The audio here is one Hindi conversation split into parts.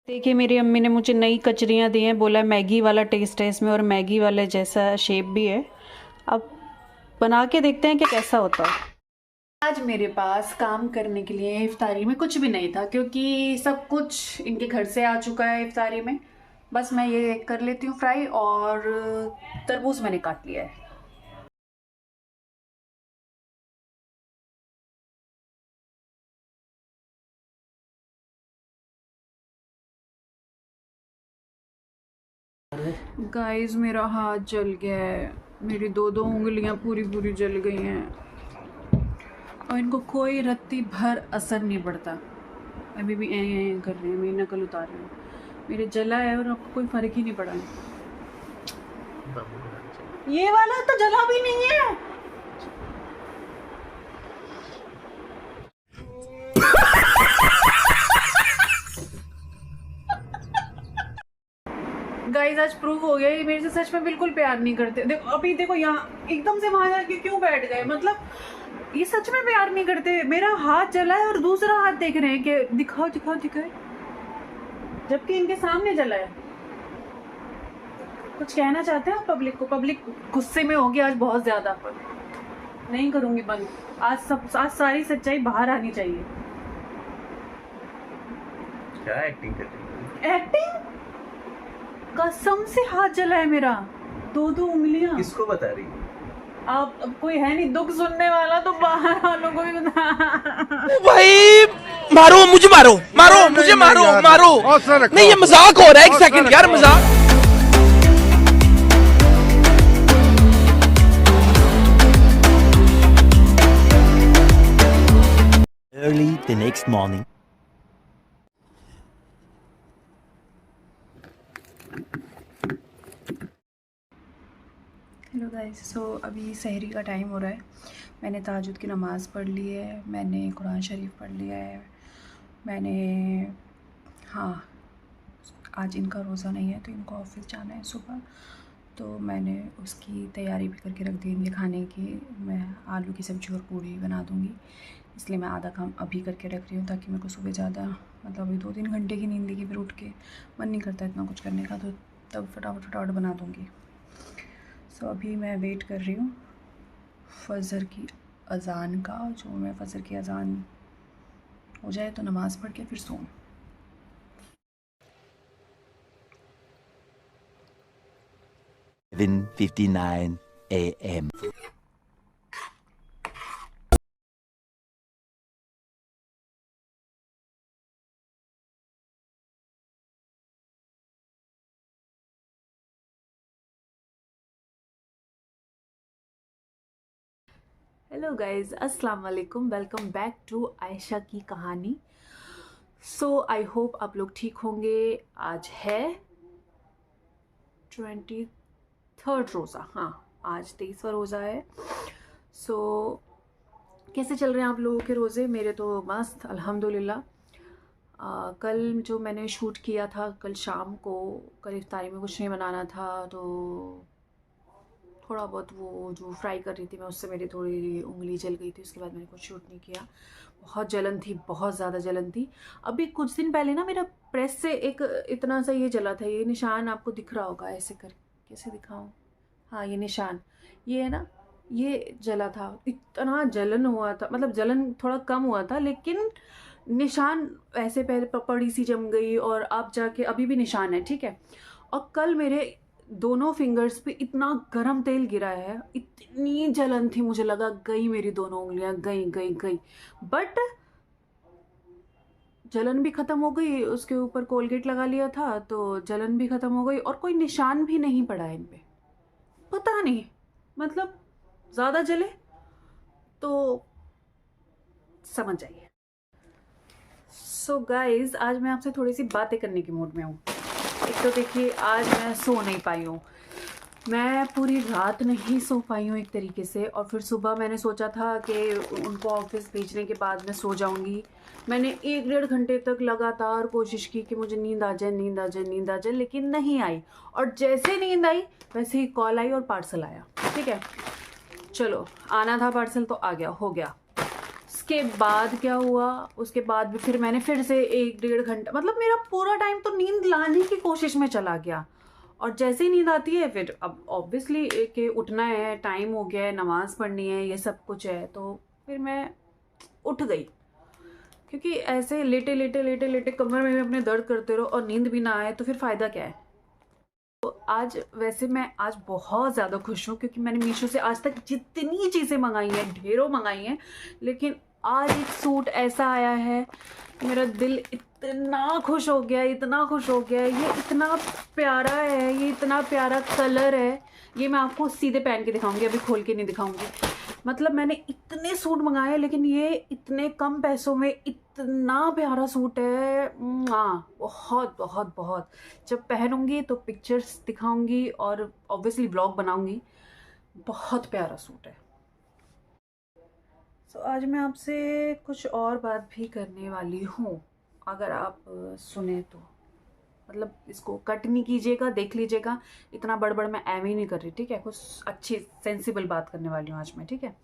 देखिए मेरी अम्मी ने मुझे नई कचरियाँ दी हैं, बोला मैगी वाला टेस्ट है इसमें और मैगी वाले जैसा शेप भी है। अब बना के देखते हैं कि कैसा होता है। आज मेरे पास काम करने के लिए इफ्तारी में कुछ भी नहीं था क्योंकि सब कुछ इनके घर से आ चुका है इफ्तारी में। बस मैं ये कर लेती हूँ फ्राई और तरबूज मैंने काट लिया है। गाइस मेरा हाथ जल गया है, मेरी दो दो उंगलियां पूरी पूरी जल गई हैं और इनको कोई रत्ती भर असर नहीं पड़ता। अभी भी ऐ कर रहे हैं, मैं नकल उतार रही हूँ। मेरे जला है और आपको कोई फर्क ही नहीं पड़ा है। ये वाला तो जला भी नहीं है। गाइस आज प्रूव हो गया ये मेरे से सच में बिल्कुल प्यार नहीं करते। देखो अभी देखो यहाँ एकदम से वहां जाके क्यों बैठ गए, मतलब ये सच में प्यार नहीं करते। मेरा हाथ जला है और दूसरा हाथ देख रहे हैं कि दिखाओ दिखाओ दिखाए, जबकि इनके सामने जला है। कुछ कहना चाहते हैं आप पब्लिक को? पब्लिक गुस्से में होगी आज बहुत ज्यादा, नहीं करूंगी बंद। आज सारी सच्चाई बाहर आनी चाहिए। क्या एक्टिंग कर रही है? एक्टिंग? कसम से हाथ जला है मेरा, दो दो उंगलियां। किसको बता रही है? आप अब कोई है नहीं दुख सुनने वाला तो बाहर वालों को भी बता। भाई मारो मुझे, मारो मारो मुझे, मारो मारो। नहीं ये मजाक हो रहा है, एक सेकंड यार, मजाक। Early the next morning. Hello guys, so अभी सहरी का टाइम हो रहा है। मैंने तहज्जुद की नमाज़ पढ़ ली है, मैंने कुरान शरीफ पढ़ लिया है। मैंने हाँ, आज इनका रोज़ा नहीं है तो इनको ऑफिस जाना है सुबह, तो मैंने उसकी तैयारी भी करके रख दी इनके खाने की। मैं आलू की सब्ज़ी और पूड़ी बना दूँगी, इसलिए मैं आधा काम अभी करके रख रही हूँ ताकि मेरे को सुबह ज़्यादा, मतलब अभी 2-3 घंटे की नींद की फिर उठ के मन नहीं करता इतना कुछ करने का, तो तब फटाफट बना दूँगी। सो अभी मैं वेट कर रही हूँ फ़जर की अज़ान का। जो मैं फ़जर की अज़ान हो जाए तो नमाज़ पढ़ के फिर सोऊं। 7:59 a.m. हेलो गाइज़, अस्सलाम वालेकुम, वेलकम बैक टू आयशा की कहानी। सो आई होप आप लोग ठीक होंगे। आज है 23rd रोज़ा, हाँ आज 23वां रोज़ा है। सो कैसे चल रहे हैं आप लोगों के रोज़े? मेरे तो मस्त अल्हम्दुलिल्लाह। कल जो मैंने शूट किया था कल शाम को, कल इफ्तारी में कुछ नहीं बनाना था तो थोड़ा बहुत वो जो फ्राई कर रही थी मैं, उससे मेरी थोड़ी उंगली जल गई थी। उसके बाद मैंने कुछ शूट नहीं किया। बहुत जलन थी, बहुत ज़्यादा जलन थी। अभी कुछ दिन पहले ना मेरा प्रेस से एक इतना सा ये जला था, ये निशान आपको दिख रहा होगा, ऐसे कर कैसे दिखाऊं? हाँ ये निशान, ये है ना, ये जला था। इतना जलन हुआ था, मतलब जलन थोड़ा कम हुआ था लेकिन निशान ऐसे पहले पड़ी सी जम गई और अब जाके अभी भी निशान है, ठीक है। और कल मेरे दोनों फिंगर्स पे इतना गरम तेल गिरा है, इतनी जलन थी, मुझे लगा गई मेरी दोनों उंगलियां, गई गई गई। बट जलन भी ख़त्म हो गई, उसके ऊपर कोलगेट लगा लिया था तो जलन भी ख़त्म हो गई और कोई निशान भी नहीं पड़ा इन पे। पता नहीं, मतलब ज़्यादा जले तो समझ जाइए। सो गाइज, आज मैं आपसे थोड़ी सी बातें करने के मूड में हूँ। एक तो देखिए आज मैं सो नहीं पाई हूँ, मैं पूरी रात नहीं सो पाई हूँ एक तरीके से। और फिर सुबह मैंने सोचा था कि उनको ऑफिस भेजने के बाद मैं सो जाऊँगी। मैंने 1-1.5 घंटे तक लगातार कोशिश की कि मुझे नींद आ जाए, नींद आ जाए, नींद आ जाए, लेकिन नहीं आई। और जैसे नींद आई वैसे ही कॉल आई और पार्सल आया, ठीक है। चलो आना था पार्सल तो आ गया, हो गया। उसके बाद क्या हुआ, उसके बाद भी फिर मैंने फिर से 1-1.5 घंटा, मतलब मेरा पूरा टाइम तो नींद लाने की कोशिश में चला गया। और जैसे ही नींद आती है फिर अब ऑब्वियसली कि उठना है, टाइम हो गया है, नमाज़ पढ़नी है, ये सब कुछ है, तो फिर मैं उठ गई। क्योंकि ऐसे लेटे लेटे लेटे लेटे कमर में भी अपने दर्द करते रहो और नींद भी ना आए तो फिर फ़ायदा क्या है। तो आज वैसे मैं आज बहुत ज़्यादा खुश हूँ, क्योंकि मैंने मीशो से आज तक जितनी चीज़ें मंगाई हैं, ढेरों मंगाई हैं, लेकिन आज एक सूट ऐसा आया है, मेरा दिल इतना खुश हो गया, इतना खुश हो गया। ये इतना प्यारा है, ये इतना प्यारा कलर है। ये मैं आपको सीधे पहन के दिखाऊंगी, अभी खोल के नहीं दिखाऊंगी। मतलब मैंने इतने सूट मंगाए, लेकिन ये इतने कम पैसों में इतना प्यारा सूट है। हाँ, बहुत बहुत बहुत। जब पहनूंगी तो पिक्चर्स दिखाऊंगी और ऑब्वियसली व्लॉग बनाऊंगी। बहुत प्यारा सूट है। तो आज मैं आपसे कुछ और बात भी करने वाली हूँ, अगर आप सुने तो। मतलब इसको कट नहीं कीजिएगा, देख लीजिएगा। इतना बड़बड़ मैं एम ही नहीं कर रही, ठीक है। कुछ अच्छी सेंसिबल बात करने वाली हूँ आज मैं, ठीक है।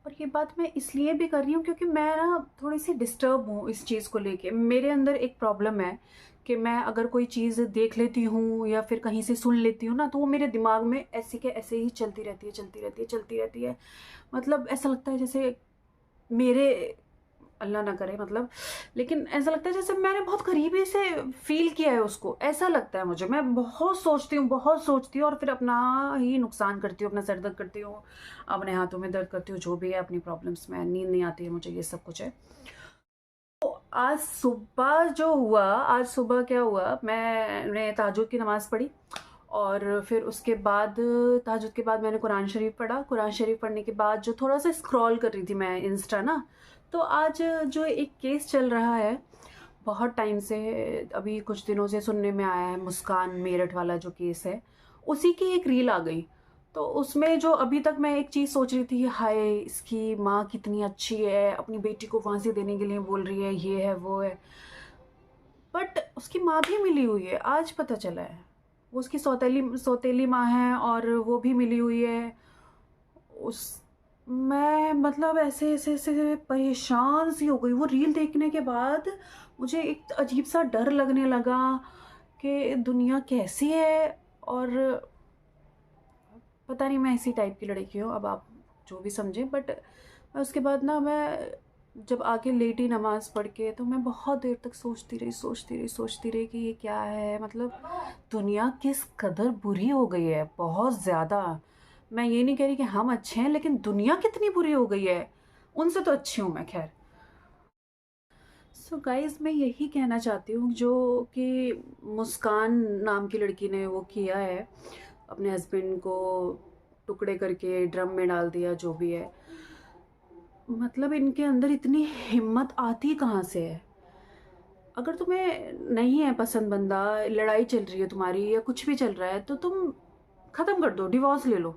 और ये बात मैं इसलिए भी कर रही हूँ क्योंकि मैं ना थोड़ी सी डिस्टर्ब हूँ इस चीज़ को लेके। मेरे अंदर एक प्रॉब्लम है कि मैं अगर कोई चीज़ देख लेती हूँ या फिर कहीं से सुन लेती हूँ ना, तो वो मेरे दिमाग में ऐसे के ऐसे ही चलती रहती है, चलती रहती है, चलती रहती है। मतलब ऐसा लगता है जैसे मेरे, अल्लाह ना करे मतलब, लेकिन ऐसा लगता है जैसे मैंने बहुत करीबी से फील किया है उसको। ऐसा लगता है मुझे। मैं बहुत सोचती हूँ, बहुत सोचती हूँ और फिर अपना ही नुकसान करती हूँ, अपना सर दर्द करती हूँ, अपने हाथों में दर्द करती हूँ, जो भी है अपनी प्रॉब्लम्स में। नींद नहीं आती है मुझे, ये सब कुछ है। तो आज सुबह जो हुआ, आज सुबह क्या हुआ, मैंने तहज्जुद की नमाज़ पढ़ी और फिर उसके बाद तहज्जुद के बाद मैंने कुरान शरीफ पढ़ा। कुरान शरीफ पढ़ने के बाद जो थोड़ा सा स्क्रॉल कर रही थी मैं इंस्टा ना, तो आज जो एक केस चल रहा है बहुत टाइम से, अभी कुछ दिनों से सुनने में आया है, मुस्कान मेरठ वाला जो केस है, उसी की एक रील आ गई। तो उसमें जो अभी तक मैं एक चीज़ सोच रही थी, हाय इसकी माँ कितनी अच्छी है, अपनी बेटी को फांसी देने के लिए बोल रही है, ये है वो है, बट उसकी माँ भी मिली हुई है। आज पता चला है वो उसकी सौतेली माँ है और वो भी मिली हुई है। मैं मतलब ऐसे ऐसे ऐसे परेशान सी हो गई वो रील देखने के बाद। मुझे एक अजीब सा डर लगने लगा कि दुनिया कैसी है, और पता नहीं मैं इसी टाइप की लड़की हूँ, अब आप जो भी समझें। बट उसके बाद ना मैं जब आके लेटी नमाज़ पढ़ के, तो मैं बहुत देर तक सोचती रही कि ये क्या है। मतलब दुनिया किस कदर बुरी हो गई है, बहुत ज़्यादा। मैं ये नहीं कह रही कि हम अच्छे हैं, लेकिन दुनिया कितनी बुरी हो गई है। उनसे तो अच्छी हूँ मैं, खैर। सो गाइज़, मैं यही कहना चाहती हूँ जो कि मुस्कान नाम की लड़की ने वो किया है, अपने हस्बैंड को टुकड़े करके ड्रम में डाल दिया, जो भी है। मतलब इनके अंदर इतनी हिम्मत आती कहाँ से है। अगर तुम्हें नहीं है पसंद बंदा, लड़ाई चल रही है तुम्हारी या कुछ भी चल रहा है, तो तुम ख़त्म कर दो, डिवोर्स ले लो।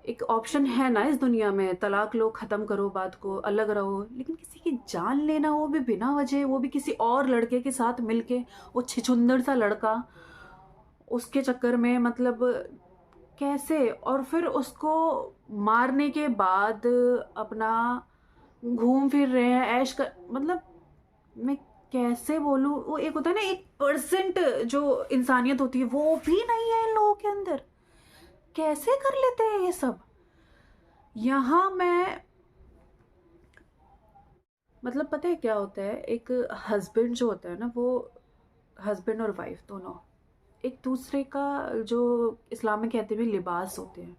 एक ऑप्शन है ना इस दुनिया में, तलाक लो, ख़त्म करो बात को, अलग रहो। लेकिन किसी की जान लेना, वो भी बिना वजह, वो भी किसी और लड़के के साथ मिलके, वो छिछुंदर सा लड़का, उसके चक्कर में, मतलब कैसे। और फिर उसको मारने के बाद अपना घूम फिर रहे हैं, ऐश कर, मतलब मैं कैसे बोलूँ। वो एक होता है ना 1% जो इंसानियत होती है, वो भी नहीं है इन लोगों के अंदर। कैसे कर लेते हैं ये सब। यहाँ मैं मतलब पता है क्या होता है, एक हस्बैंड जो होता है ना, वो हस्बैंड और वाइफ दोनों एक दूसरे का, जो इस्लाम में कहते हुए लिबास होते हैं।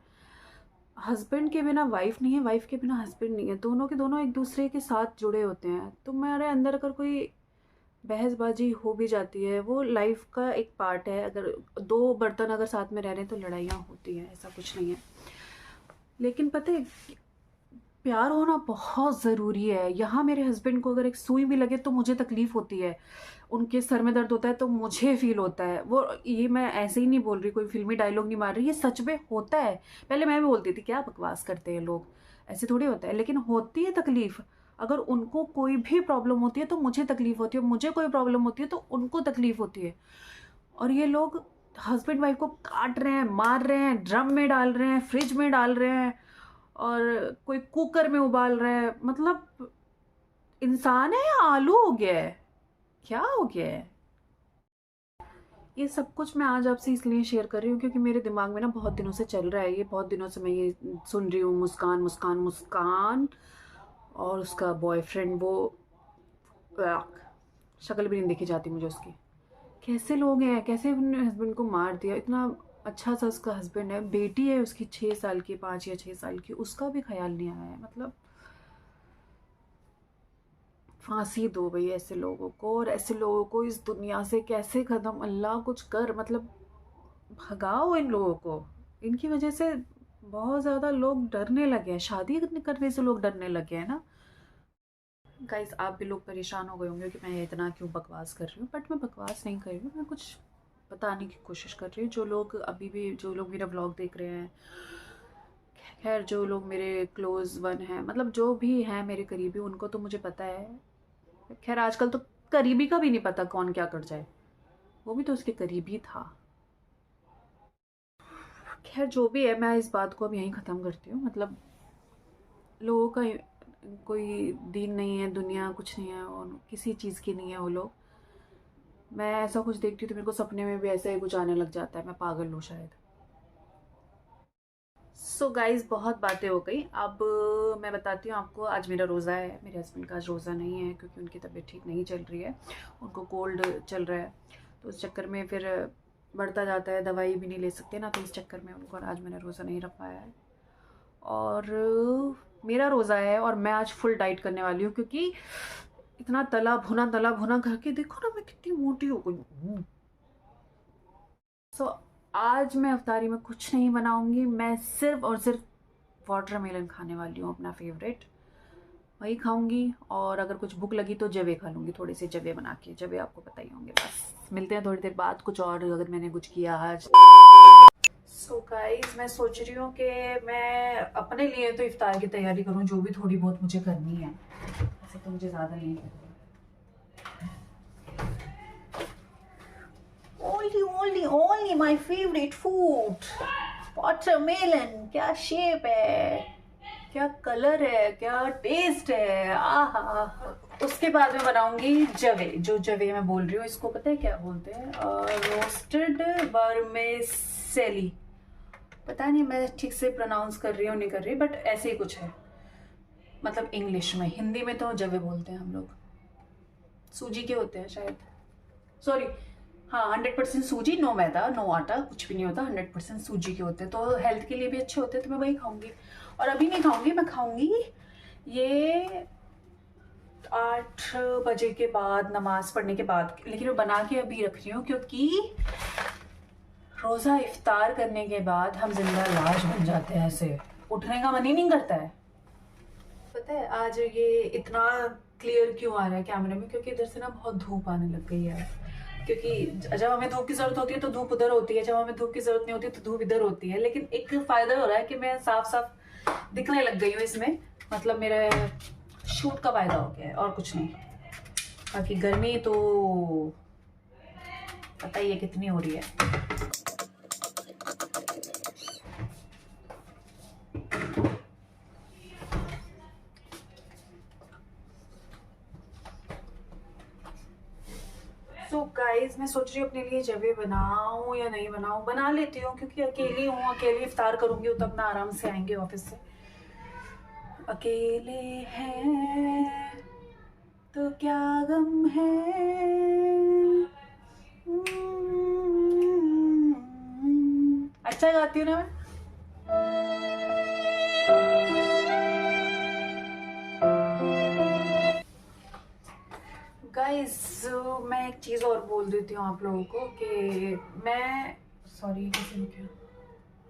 हस्बैंड के बिना वाइफ नहीं है, वाइफ के बिना हस्बैंड नहीं है। दोनों के दोनों एक दूसरे के साथ जुड़े होते हैं। तो मेरे अंदर अगर कोई बहसबाजी हो भी जाती है, वो लाइफ का एक पार्ट है। अगर दो बर्तन अगर साथ में रह रहे हैं तो लड़ाइयाँ होती हैं, ऐसा कुछ नहीं है। लेकिन पता है, प्यार होना बहुत ज़रूरी है। यहाँ मेरे हस्बैंड को अगर एक सुई भी लगे तो मुझे तकलीफ़ होती है, उनके सर में दर्द होता है तो मुझे फील होता है। वो ये मैं ऐसे ही नहीं बोल रही, कोई फिल्मी डायलॉग नहीं मार रही, ये सच में होता है। पहले मैं भी बोलती थी क्या बकवास करते हैं लोग, ऐसे थोड़ी होता है, लेकिन होती है तकलीफ़। अगर उनको कोई भी प्रॉब्लम होती है तो मुझे तकलीफ़ होती है, मुझे कोई प्रॉब्लम होती है तो उनको तकलीफ़ होती है। और ये लोग हस्बैंड वाइफ को काट रहे हैं, मार रहे हैं, ड्रम में डाल रहे हैं, फ्रिज में डाल रहे हैं, और कोई कुकर में उबाल रहा है। मतलब इंसान है या आलू हो गया है, क्या हो गया है? ये सब कुछ मैं आज आपसे इसलिए शेयर कर रही हूँ क्योंकि मेरे दिमाग में ना बहुत दिनों से चल रहा है, ये बहुत दिनों से मैं ये सुन रही हूँ, मुस्कान मुस्कान मुस्कान और उसका बॉयफ्रेंड, वो शक्ल भी नहीं देखी जाती मुझे उसकी। कैसे लोग हैं, कैसे अपने हस्बैंड को मार दिया। इतना अच्छा सा उसका हस्बैंड है, बेटी है उसकी 6 साल की, 5 या 6 साल की, उसका भी ख्याल नहीं आया है। मतलब फांसी दो भाई ऐसे लोगों को, और ऐसे लोगों को इस दुनिया से कैसे ख़त्म, अल्लाह कुछ कर, मतलब भगाओ इन लोगों को। इनकी वजह से बहुत ज़्यादा लोग डरने लगे हैं, शादी करने से लोग डरने लगे हैं ना। गाइस आप भी लोग परेशान हो गए होंगे कि मैं इतना क्यों बकवास कर रही हूँ, बट मैं बकवास नहीं कर रही हूँ, मैं कुछ बताने की कोशिश कर रही हूँ। जो लोग अभी भी, जो लोग मेरा व्लॉग देख रहे हैं, खैर जो लोग मेरे क्लोज़ वन हैं, मतलब जो भी हैं मेरे करीबी, उनको तो मुझे पता है। खैर आजकल तो करीबी का भी नहीं पता कौन क्या कर जाए, वो भी तो उसके करीबी था। खैर जो भी है, मैं इस बात को अब यहीं ख़त्म करती हूँ। मतलब लोगों का कोई दीन नहीं है, दुनिया कुछ नहीं है, और किसी चीज़ की नहीं है वो लोग। मैं ऐसा कुछ देखती हूँ तो मेरे को सपने में भी ऐसा ही कुछ आने लग जाता है, मैं पागल हूँ शायद। सो गाइज़ बहुत बातें हो गई, अब मैं बताती हूँ आपको। आज मेरा रोज़ा है, मेरे हस्बैंड का आज रोज़ा नहीं है क्योंकि उनकी तबीयत ठीक नहीं चल रही है, उनको कोल्ड चल रहा है, तो उस चक्कर में फिर बढ़ता जाता है, दवाई भी नहीं ले सकते ना, तो इस चक्कर में उनको आज मैंने रोज़ा नहीं रख पाया है। और मेरा रोज़ा है और मैं आज फुल डाइट करने वाली हूँ क्योंकि इतना तला भुना करके देखो ना मैं कितनी मोटी हो गई हूँ। सो आज मैं अफ्तारी में कुछ नहीं बनाऊंगी, मैं सिर्फ और सिर्फ वाटरमेलन खाने वाली हूँ, अपना फेवरेट वही खाऊंगी। और अगर कुछ भूख लगी तो जवे खा लूँगी, थोड़े से जवे बना के, जवे आपको पता ही होंगे। बस मिलते हैं थोड़ी देर बाद कुछ और अगर मैंने कुछ किया आज। सो गाइस मैं सोच रही हूँ कि मैं अपने लिए तो इफ्तार की तैयारी करूँ, जो भी थोड़ी बहुत मुझे करनी है, ऐसे तो मुझे ज़्यादा नहीं करनी। Only my favorite food, watermelon। क्या शेप है, क्या कलर है, क्या टेस्ट है, आहा। उसके बाद में बनाऊंगी जवे, जो जवे मैं बोल रही हूँ इसको पता है क्या बोलते हैं, रोस्टेड वर्मेसेली। पता नहीं मैं ठीक से प्रोनाउंस कर रही हूँ नहीं कर रही, बट ऐसे ही कुछ है, मतलब इंग्लिश में। हिंदी में तो जवे बोलते हैं हम लोग, सूजी के होते हैं शायद, सॉरी हाँ 100% सूजी, नो मैदा नो आटा, कुछ भी नहीं होता, 100% सूजी के होते हैं, तो हेल्थ के लिए भी अच्छे होते हैं, तो मैं वही खाऊंगी। और अभी नहीं खाऊंगी, मैं खाऊंगी ये 8 बजे के बाद, नमाज पढ़ने के बाद। लेकिन मैं बना के अभी रख रही हूँ क्योंकि रोज़ा इफ्तार करने के बाद हम जिंदा लाश बन जाते हैं, ऐसे उठने का मन ही नहीं करता है। पता है आज ये इतना क्लियर क्यों आ रहा है कैमरे में, क्योंकि इधर से ना बहुत धूप आने लग गई है। क्योंकि जब हमें धूप की जरूरत होती है तो धूप उधर होती है, जब हमें धूप की जरूरत नहीं होती तो धूप इधर होती है। लेकिन एक फायदा हो रहा है कि मैं साफ साफ दिखने लग गई हूँ इसमें, मतलब मेरा शूट का फायदा हो गया है और कुछ नहीं। बाकी गर्मी तो पता ही है कितनी हो रही है। सो गाइज मैं सोच रही हूँ अपने लिए जवे बनाऊँ या नहीं बनाऊँ। बना लेती हूँ क्योंकि अकेली हूँ, अकेली इफ्तार करूँगी तो अपना आराम से आएंगे ऑफिस से। अकेले हैं तो क्या गम है। अच्छा गाती हूँ ना मैं। गाइस मैं एक चीज़ और बोल देती हूँ आप लोगों को कि मैं, सॉरी कैसे हो गया,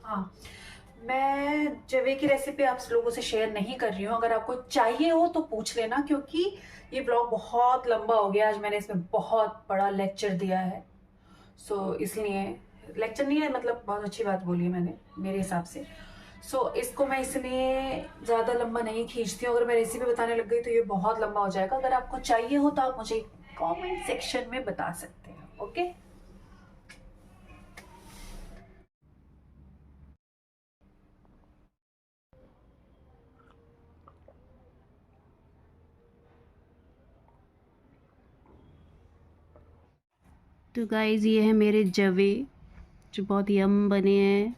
हाँ मैं जवे की रेसिपी आप लोगों से शेयर नहीं कर रही हूँ। अगर आपको चाहिए हो तो पूछ लेना, क्योंकि ये ब्लॉग बहुत लंबा हो गया। आज मैंने इसमें बहुत बड़ा लेक्चर दिया है, सो इसलिए लेक्चर नहीं है, मतलब बहुत अच्छी बात बोली है मैंने मेरे हिसाब से। सो इसको मैं इसलिए ज़्यादा लंबा नहीं खींचती हूँ। अगर मैं रेसिपी बताने लग गई तो ये बहुत लंबा हो जाएगा। अगर आपको चाहिए हो तो आप मुझे कमेंट सेक्शन में बता सकते हैं, ओके। तो गाइज़ ये है मेरे जवे जो बहुत यम बने हैं।